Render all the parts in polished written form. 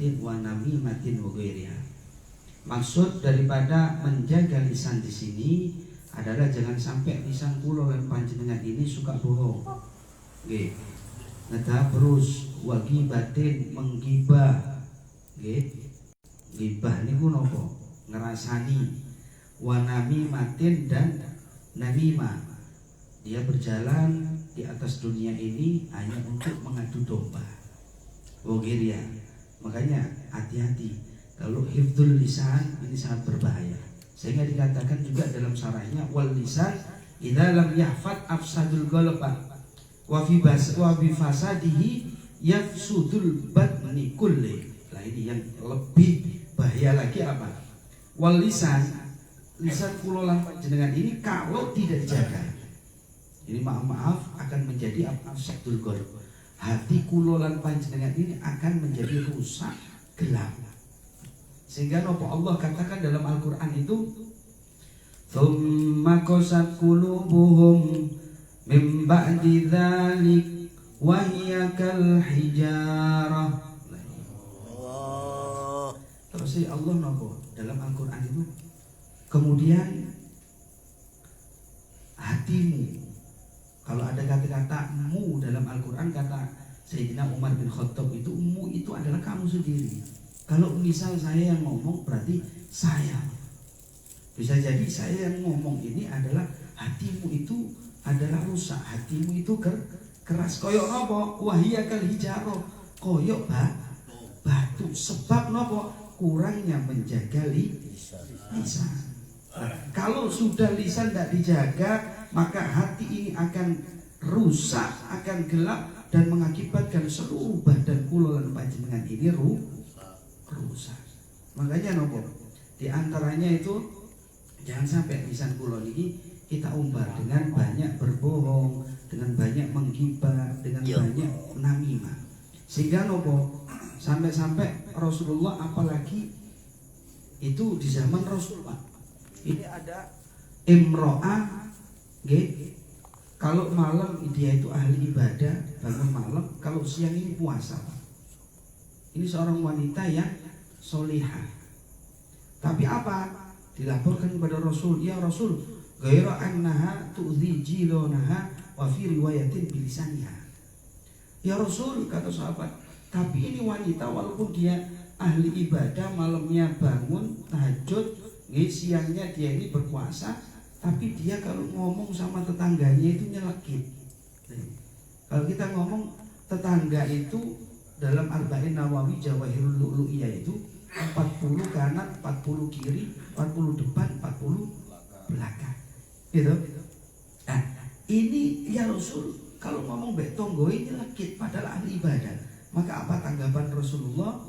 ghibatin wa namimatin wa ghairiha. Maksud daripada menjaga lisan di sini adalah jangan sampai lisan kula lan panjenengan ini suka bohong. Nggih. Ngadabrus wa ghibatin menggibah. Nggih. Gibah niku napa? Ngerasani. Wa namimatin dan namimah. Dia berjalan di atas dunia ini hanya untuk mengadu domba. Wogiria. Makanya hati-hati. Kalau hifdzul lisan ini sangat berbahaya. Sehingga dikatakan juga dalam syarahnya wal lisan idza lam yahfad afsadul qalba wa fi fasadihi yafsudul badni kulli. Nah ini yang lebih bahaya lagi apa? Wal lisan kula lan panjenengan ini kalau tidak dijaga, ini maaf akan menjadi afsadul qalb. Hati kula lan panjenengan ini akan menjadi rusak, gelap. Sehingga nopo Allah katakan dalam Al-Qur'an itu tsumma qasat qulubuhum mim ba'di dzalik wa hiya kal hijarah. Terus Allah nopo dalam Al-Qur'an itu kemudian hatimu, kalau ada kata-kata mu dalam Al-Quran, kata Sayyidina Umar bin Khattab itu mu itu adalah kamu sendiri. Kalau misal saya yang ngomong berarti saya. Bisa jadi saya yang ngomong ini adalah hatimu itu adalah rusak, hatimu itu keras. Koyok nopo wahia kal hijaro, koyok batu. Sebab nopo kurangnya menjaga lisan. Kalau sudah lisan tidak dijaga, maka hati ini akan rusak, akan gelap dan mengakibatkan seluruh badan kula lan panjenengan ini rusak. Makanya nopo di antaranya itu jangan sampai lisan kula ini kita umbar dengan banyak berbohong, dengan banyak menggibah, dengan banyak namimah. Sehingga nopo sampai-sampai Rasulullah, apalagi itu di zaman Rasulullah. Ini ada imro'ah, kalau malam dia itu ahli ibadah, bangun malam, kalau siang ini puasa. Ini seorang wanita yang solihah. Tapi apa? Dilaporkan kepada Rasul, ya Rasul, ghaira annaha tu'dhi jilonaha wa fi riwayatin bilisaniha. Ya Rasul, kata sahabat, tapi ini wanita walaupun dia ahli ibadah, malamnya bangun tahajud, siangnya dia ini berpuasa, tapi dia kalau ngomong sama tetangganya itu nyelekit. Kalau kita ngomong tetangga itu dalam Arba'in Nawawi Jawahirul Lu'lu'iyah itu 40 kanan, 40 kiri, 40 depan, 40 belakang. Gitu. Nah, ini ya Rasul kalau ngomong baik tonggo ini nyelekit padahal ahli ibadah. Maka apa tanggapan Rasulullah?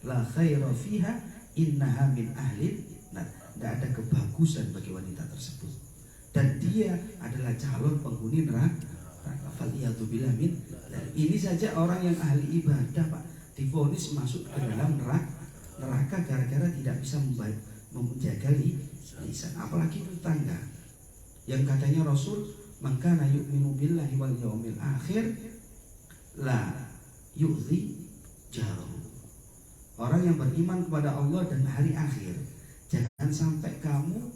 La khaira fiha innaha min ahlin. Nah, tidak ada kebagusan bagi wanita tersebut dan dia adalah calon penghuni neraka. Faliyatubillah min. Ini saja orang yang ahli ibadah Pak divonis masuk ke dalam neraka gara-gara tidak bisa menjaga lisan. Apalagi tetangga yang katanya Rasul maka yu'minu billahi wal yaumil akhir la yu'zi jarahu. Orang yang beriman kepada Allah dan hari akhir, jangan sampai kamu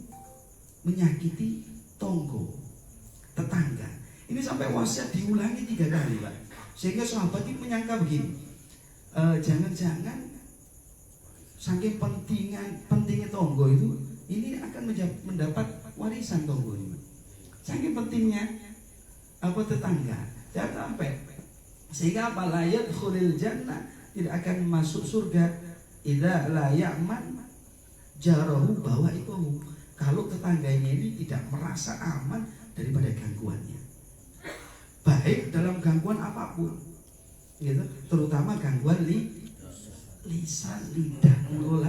menyakiti tonggo, tetangga. Ini sampai wasiat diulangi 3 kali Pak. Sehingga sahabat ini menyangka begini, jangan-jangan saking pentingnya tonggo itu, ini akan mendapat warisan tonggo ini. Saking pentingnya tetangga, jangan sampai. Sehingga apa? La yadkhulul jannah, tidak akan masuk surga idza la ya'man jarahu bahwa itu kalau tetangganya ini tidak merasa aman daripada gangguannya, baik dalam gangguan apapun, gitu, terutama gangguan lisan, lidah, mulut,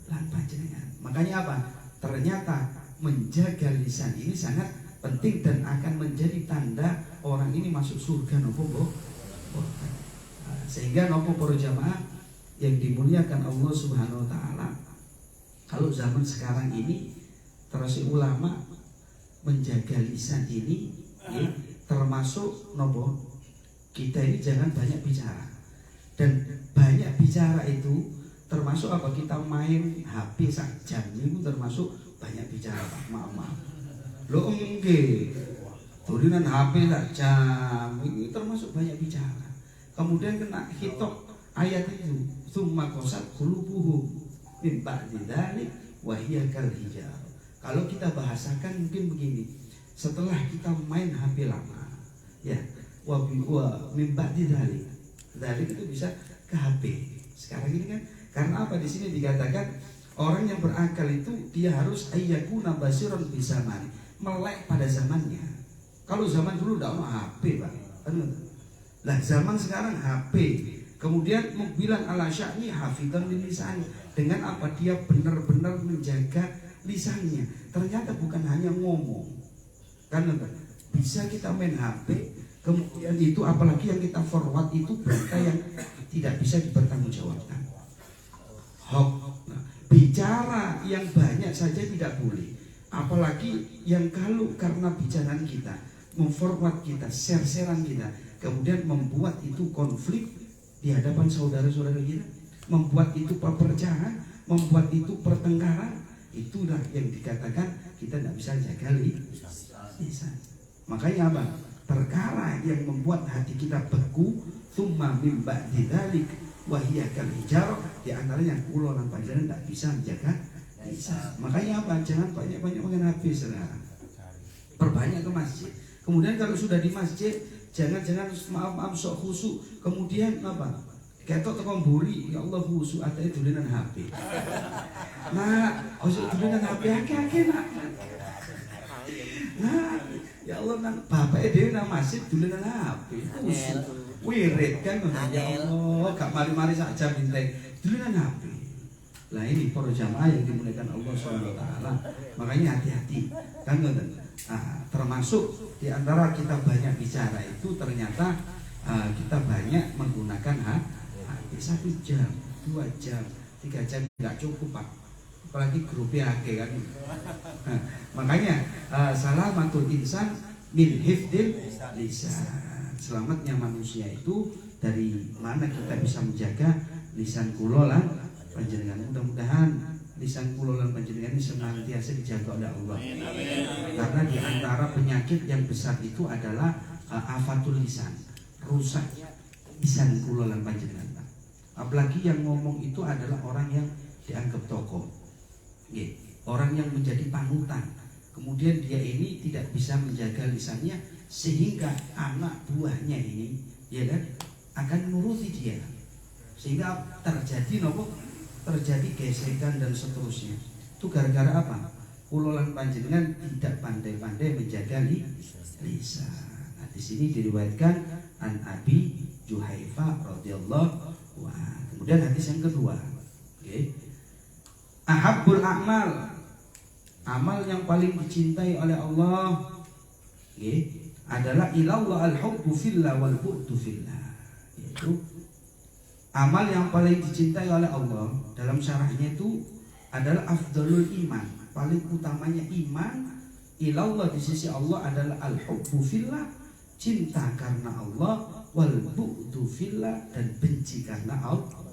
lan panjenengan. Makanya apa? Ternyata menjaga lisan ini sangat penting dan akan menjadi tanda orang ini masuk surga nopo. Sehingga nopo para jamaah yang dimuliakan Allah Subhanahu wa taala, kalau zaman sekarang ini terus ulama menjaga lisan ini termasuk nopo kita ini jangan banyak bicara. Dan banyak bicara itu termasuk apa? Kita main HP sak jam itu termasuk banyak bicara, Pak. Maaf. Lo enggak. Turunan HP sak jam ini termasuk banyak bicara. Kemudian kena hitok ayat itu, summa qasat qulubuhum min ba'di dzalik wa hiya kal hijar. Kalau kita bahasakan mungkin begini, setelah kita main HP lama, ya, wa min ba'di dzalik. Dzalik itu bisa ke HP. Sekarang ini kan karena apa di sini dikatakan orang yang berakal itu dia harus ayyakuna basiron bisa melek pada zamannya. Kalau zaman dulu tidak ada HP, Pak. Lah zaman sekarang HP. Kemudian bilang ala sya'ni hafidhan li lisan. Dengan apa? Dia benar-benar menjaga lisannya. Ternyata bukan hanya ngomong. Karena bisa kita main HP, kemudian itu apalagi yang kita forward itu berita yang tidak bisa dipertanggungjawabkan. Nah, bicara yang banyak saja tidak boleh. Apalagi yang kalau karena bicaraan kita, memforward kita, share-sharean kita, kemudian membuat itu konflik di hadapan saudara-saudara kita, membuat itu perpecahan, membuat itu pertengkaran, itulah yang dikatakan kita tidak bisa jaga lisan. Makanya apa? Perkara yang membuat hati kita beku, tsumma mim ba'di dzalik wa hiya kal hijar, di antaranya kula lan panjenengan tidak bisa menjaga lisan. Makanya apa? Jangan banyak-banyak makan HP saudara. Perbanyak ke masjid. Kemudian kalau sudah di masjid, jangan maaf sok khusyuk. Kemudian apa? Ketok tekan mburi, ya Allah khusyuk atane dolanan HP. Nah, khusyuk dolanan HP akeh-akeh nak. Nah, ya Allah nang bapake dhewe nang masjid dolanan HP. Khusyuk. Wirid kan ya Allah, gak mari-mari sak jam inteng dolanan HP. Lah ini para jamaah yang dimuliakan Allah Subhanahu wa taala. Makanya hati-hati. Kan ngoten. Termasuk di antara kita banyak bicara itu ternyata kita banyak menggunakan HP 1 jam, 2 jam, 3 jam nggak cukup, Pak. Apalagi grup PHK kan. Makanya salamatul insan min hifdil lisan. Selamatnya manusia itu dari mana kita bisa menjaga lisan kula lan panjenengan. Mudah-mudahan lisan kula lan panjenengan ini senantiasa dijaga oleh Allah. Karena di antara penyakit yang besar itu adalah afatul lisan, rusak lisan kula lan panjenengan. Apalagi yang ngomong itu adalah orang yang dianggap tokoh, orang yang menjadi panutan. Kemudian dia ini tidak bisa menjaga lisannya sehingga anak buahnya ini, ya kan, akan menuruti dia. Sehingga terjadi terjadi gesekan dan seterusnya. Itu gara-gara apa? Kula lan panjenengan tidak pandai-pandai menjaga lisan. Nah, di sini diriwayatkan an Abi Juhaifah radhiyallahu anhu. Kemudian hadis yang kedua, ahabbul a'mal, amal yang paling dicintai oleh Allah, adalah ilallah al-hubbu fillah wal bu'du fillah. Yaitu amal yang paling dicintai oleh Allah dalam syarahnya itu adalah afdalul iman, paling utamanya iman. Ilallah di sisi Allah adalah al-hubbu fillah, cinta karena Allah, wal bu'du fillah, dan benci karena Allah.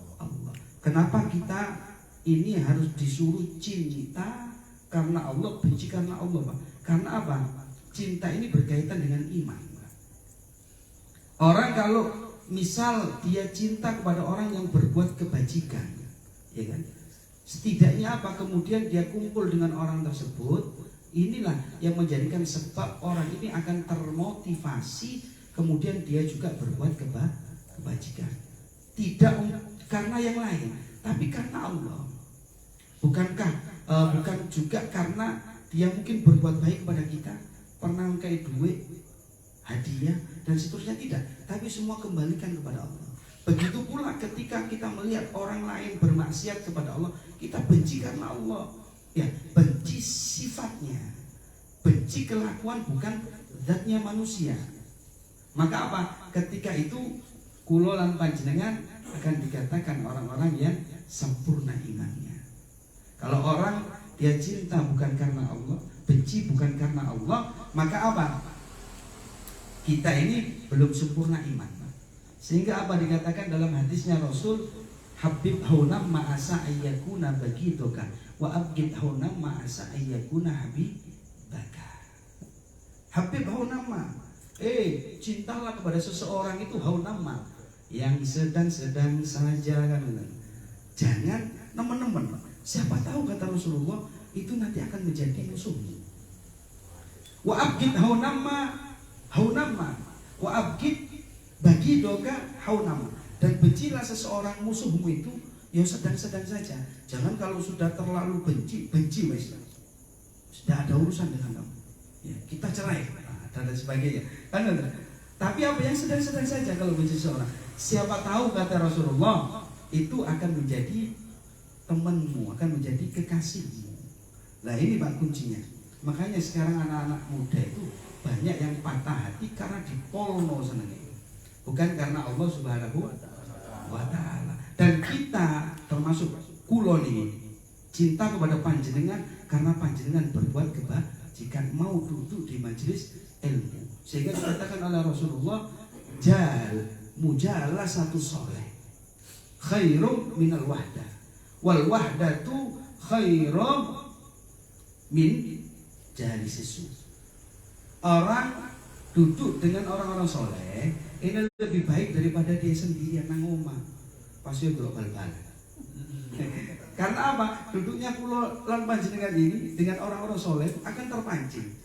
Kenapa kita ini harus disuruh cinta karena Allah, benci karena Allah, Pak? Karena apa? Cinta ini berkaitan dengan iman, Pak. Orang kalau misal dia cinta kepada orang yang berbuat kebajikan, ya kan? Setidaknya apa? Kemudian dia kumpul dengan orang tersebut. Inilah yang menjadikan sebab orang ini akan termotivasi. Kemudian dia juga berbuat kebajikan. Tidak karena yang lain, tapi karena Allah. Bukan juga karena dia mungkin berbuat baik kepada kita, pernah kayak duit, hadiah dan seterusnya, tidak. Tapi semua kembalikan kepada Allah. Begitu pula ketika kita melihat orang lain bermaksiat kepada Allah, kita benci karena Allah. Ya, benci sifatnya, benci kelakuan, bukan zatnya manusia. Maka apa? Ketika itu kula lan panjenengan akan dikatakan orang-orang yang sempurna imannya. Kalau orang dia cinta bukan karena Allah, benci bukan karena Allah, maka apa? Kita ini belum sempurna iman. Sehingga apa dikatakan dalam hadisnya Rasul, Habib haunam ma'asa ayyakuna bagitoka wa abgid haunam ma'asa ayyakuna habibaka. Habib haunam, cintalah kepada seseorang itu haunam, yang sedang-sedang saja kan. Jangan nemen-nemen. Siapa tahu kata Rasulullah itu nanti akan menjadi musuhmu. Wa abgid haunam wa abgid bagi doga haunam, dan bencilah seseorang musuhmu itu ya sedang-sedang saja. Jangan kalau sudah terlalu benci wes, sudah ada urusan dengan kamu, ya, kita cerai dan sebagainya kan. Tapi apa yang sedang-sedang saja kalau benci seseorang, siapa tahu kata Rasulullah itu akan menjadi temanmu, akan menjadi kekasihmu. Nah ini Pak kuncinya. Makanya sekarang anak-anak muda itu banyak yang patah hati karena dipolno senengnya, bukan karena Allah Subhanahu wa ta'ala. Dan kita termasuk kulon ini cinta kepada panjenengan karena panjenengan berbuat kebajikan, mau duduk di majelis ilmu. Sehingga dikatakan oleh Rasulullah, mujalah satu soleh khairum minal wahdah, wal wahdatu khairum min jalisis. Orang duduk dengan orang-orang soleh ini lebih baik daripada dia sendirian nang omah pasti itu bal-bal. Karena apa? Duduknya kula lan panjenengan ini dengan orang-orang soleh akan terpancing.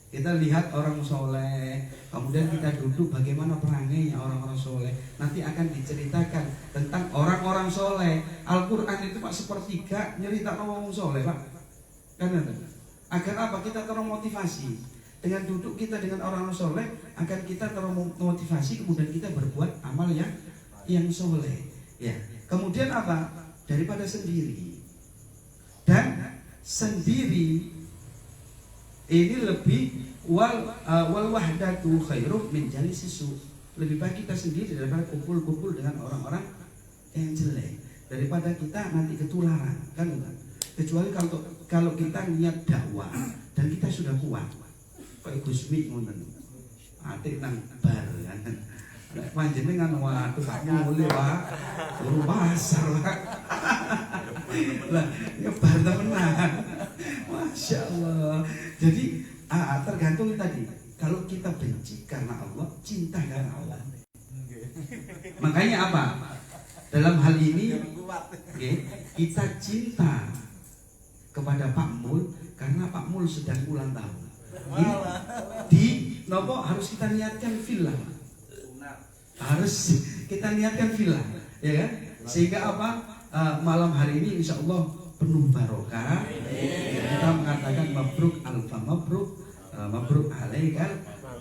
Kita lihat orang soleh, kemudian kita duduk bagaimana perangainya orang-orang soleh. Nanti akan diceritakan tentang orang-orang soleh. Al-Quran itu Pak sepertiga nyerita orang soleh Pak. Kan ada. Agar apa? Kita termotivasi. Dengan duduk kita dengan orang-orang soleh akan kita termotivasi, kemudian kita berbuat amal yang soleh. Ya. Kemudian apa? Daripada sendiri. Dan sendiri ini lebih wal wahdatu khairum min jalisisu. Lebih baik kita sendiri daripada kumpul-kumpul dengan orang-orang yang jelek, daripada kita nanti ketularan kan. Kecuali kalau kita niat dakwah dan kita sudah kuat. Kayak Gusmi ngoten. Ate nang bar kan. Nek panjenengan waduh Pak mulih Pak. Turu pasar Pak. Lah, nyebar temenan. Masya Allah. Jadi tergantung tadi. Kalau kita benci karena Allah, cinta karena Allah. Makanya apa? Dalam hal ini kita cinta kepada Pak Mul karena Pak Mul sedang ulang tahun. Ini di nopo harus kita niatkan fillah. Harus kita niatkan fillah, ya kan? Sehingga apa? Malam hari ini insya Allah penuh barokah. Kita mengatakan mabruk alfa mabruk, mabruk alaikal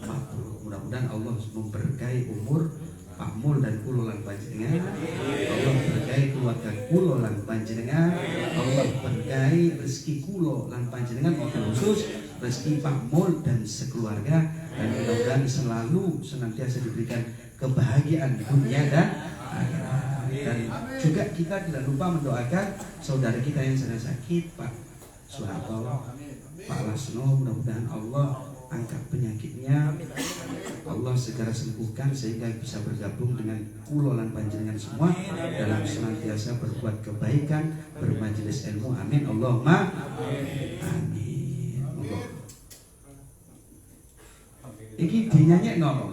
mabruk. Mudah-mudahan Allah memberkahi umur Pak Mul dan kulo lan panjenengan. Allah berkahi keluarga kulo lan panjenengan. Allah berkahi rezeki kulo lan panjenengan, khusus rezeki Pak Mul dan sekeluarga, dan mudah-mudahan selalu senantiasa diberikan kebahagiaan dunia dan akhirat. Dan juga kita tidak lupa mendoakan saudara kita yang sedang sakit, Pak Soeharto, Pak Lasno, mudah-mudahan Allah angkat penyakitnya, Allah segera sembuhkan sehingga bisa bergabung dengan kulo lan panjenengan semua dalam senantiasa berbuat kebaikan, bermajelis ilmu. Amin Allahumma amin. Iki dinyanyi nol,